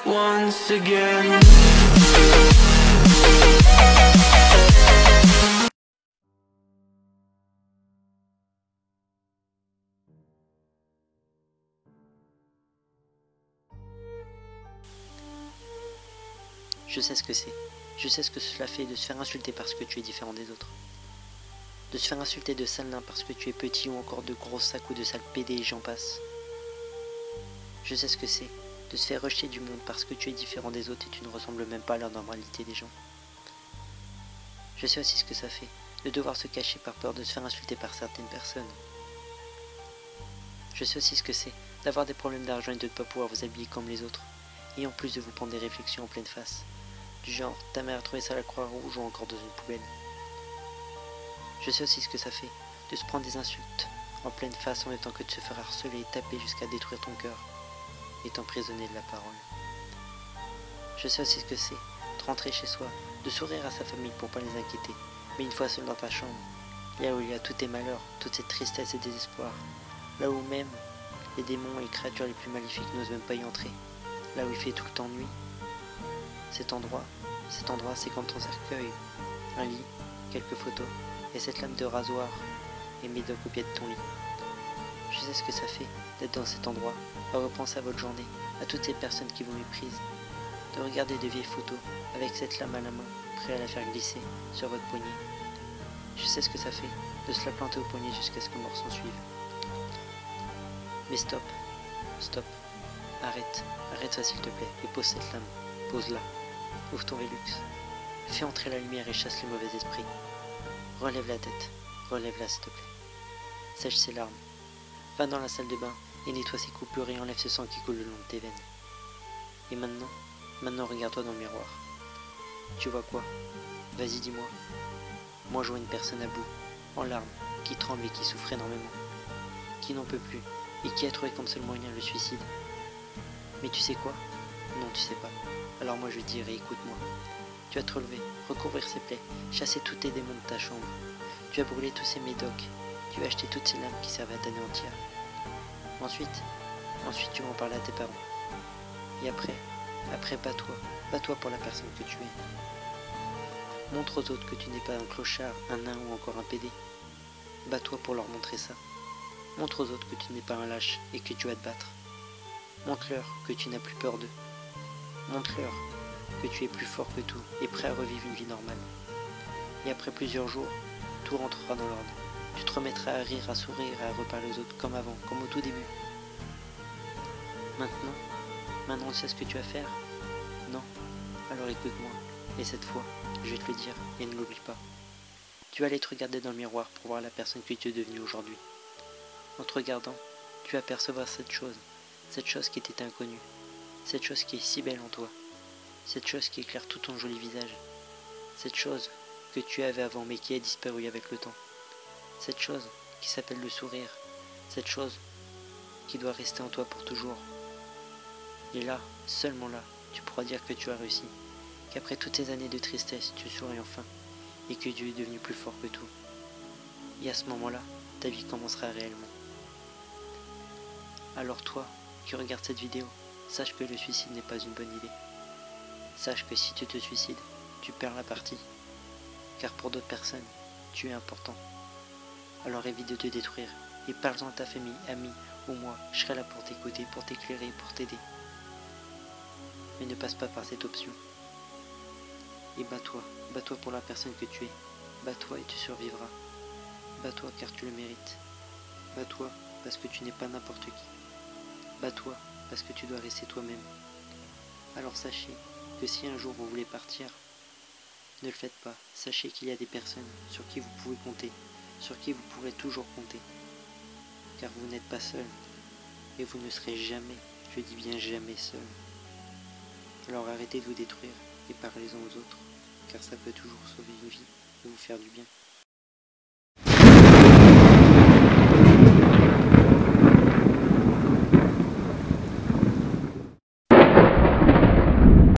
once again. Je sais ce que c'est. Je sais ce que cela fait de se faire insulter parce que tu es différent des autres. De se faire insulter de sale nain parce que tu es petit ou encore de gros sacs ou de sale PD et j'en passe. Je sais ce que c'est de se faire rejeter du monde parce que tu es différent des autres et tu ne ressembles même pas à la normalité des gens. Je sais aussi ce que ça fait de devoir se cacher par peur de se faire insulter par certaines personnes. Je sais aussi ce que c'est d'avoir des problèmes d'argent et de ne pas pouvoir vous habiller comme les autres, et en plus de vous prendre des réflexions en pleine face, du genre ta mère a trouvé ça à la Croix-Rouge ou encore dans une poubelle. Je sais aussi ce que ça fait de se prendre des insultes en pleine face en même temps que de se faire harceler et taper jusqu'à détruire ton cœur et t'emprisonner de la parole. Je sais aussi ce que c'est de rentrer chez soi, de sourire à sa famille pour pas les inquiéter, mais une fois seul dans ta chambre, là où il y a tous tes malheurs, toute cette tristesse et désespoir, là où même les démons et les créatures les plus maléfiques n'osent même pas y entrer, là où il fait tout le temps nuit. Cet endroit, c'est comme ton cercueil, un lit, quelques photos, et cette lame de rasoir et médoc au pied de ton lit. Je sais ce que ça fait d'être dans cet endroit, à repenser à votre journée, à toutes ces personnes qui vous méprisent, de regarder de vieilles photos avec cette lame à la main, prêt à la faire glisser sur votre poignet. Je sais ce que ça fait de se la planter au poignet jusqu'à ce que mort s'en suive. Mais stop, stop, arrête ça s'il te plaît, et pose cette lame, pose-la, ouvre ton Velux, fais entrer la lumière et chasse les mauvais esprits. Relève la tête, relève-la s'il te plaît. Sèche ses larmes, va dans la salle de bain et nettoie ses coupures et enlève ce sang qui coule le long de tes veines. Et maintenant regarde-toi dans le miroir. Tu vois quoi? Vas-y dis-moi. Moi je vois une personne à bout, en larmes, qui tremble et qui souffre énormément, qui n'en peut plus et qui a trouvé comme seul moyen le suicide. Mais tu sais quoi? Non, tu sais pas. Alors moi je dirais écoute-moi. Tu vas te relever, recouvrir ses plaies, chasser tous tes démons de ta chambre. Tu vas brûler tous ces médocs, tu vas acheter toutes ces lames qui servent à t'anéantir. Ensuite tu vas en parler à tes parents. Et après bats-toi pour la personne que tu es. Montre aux autres que tu n'es pas un clochard, un nain ou encore un PD. Bats-toi pour leur montrer ça. Montre aux autres que tu n'es pas un lâche et que tu vas te battre. Montre-leur que tu n'as plus peur d'eux. Montre-leur que tu es plus fort que tout et prêt à revivre une vie normale. Et après plusieurs jours, tout rentrera dans l'ordre. Tu te remettras à rire, à sourire et à reparler aux autres comme avant, comme au tout début. Maintenant tu sais ce que tu vas faire? Non? Alors écoute-moi, et cette fois, je vais te le dire, et ne l'oublie pas. Tu vas aller te regarder dans le miroir pour voir la personne que tu es devenue aujourd'hui. En te regardant, tu vas percevoir cette chose qui était inconnue, cette chose qui est si belle en toi, cette chose qui éclaire tout ton joli visage, cette chose que tu avais avant mais qui a disparu avec le temps, cette chose qui s'appelle le sourire, cette chose qui doit rester en toi pour toujours. Et là, seulement là, tu pourras dire que tu as réussi, qu'après toutes ces années de tristesse, tu souris enfin, et que Dieu est devenu plus fort que tout. Et à ce moment-là, ta vie commencera réellement. Alors toi, qui regardes cette vidéo, sache que le suicide n'est pas une bonne idée. Sache que si tu te suicides, tu perds la partie, car pour d'autres personnes, tu es important. Alors évite de te détruire, et parle-en à ta famille, amis, ou moi, je serai là pour t'écouter, pour t'éclairer, pour t'aider. Mais ne passe pas par cette option. Et bats-toi pour la personne que tu es. Bats-toi et tu survivras. Bats-toi car tu le mérites. Bats-toi parce que tu n'es pas n'importe qui. Bats-toi parce que tu dois rester toi-même. Alors sachez que si un jour vous voulez partir, ne le faites pas. Sachez qu'il y a des personnes sur qui vous pouvez compter, sur qui vous pourrez toujours compter. Car vous n'êtes pas seul. Et vous ne serez jamais, je dis bien jamais seul. Alors arrêtez de vous détruire et parlez-en aux autres, car ça peut toujours sauver une vie et vous faire du bien.